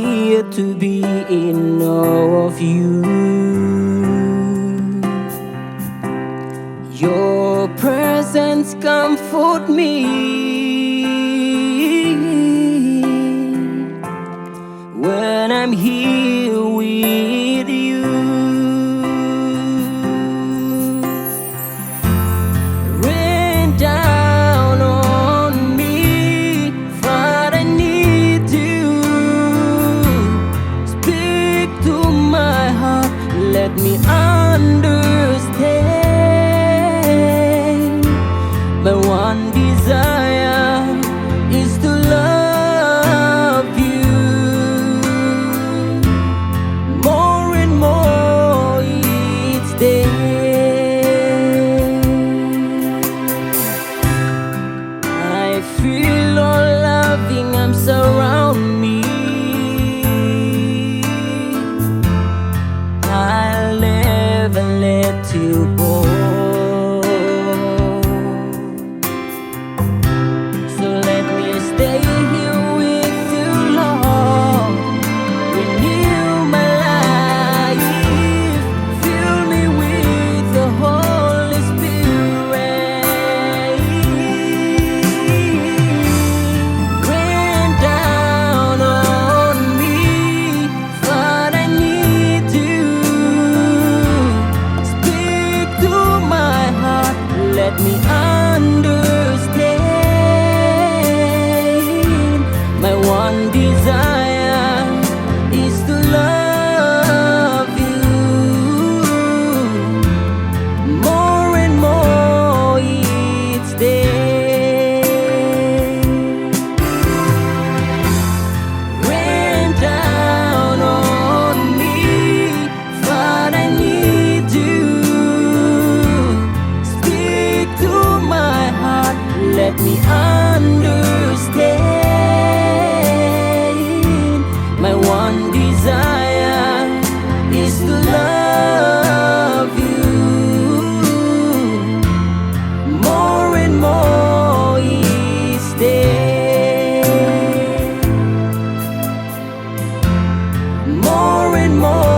here to be in awe of you. Your presence comfort me when I'm here with you. Rain down on me, Father, I need you. Speak to my heart, let me understand. My one desire is to love you more and more each day. I feel all loving arms surround me. I'll never let you go. So let me stay here with you, Lord. Renew my life. Fill me with the Holy Spirit. Rain down on me, Father, I need you. Speak to my heart, let me understand. My one desire is to love you more and more each day. Rain down on me, Father, I need you. Speak to my heart, let me understand. My one desire is to love you more and more each day. More and more.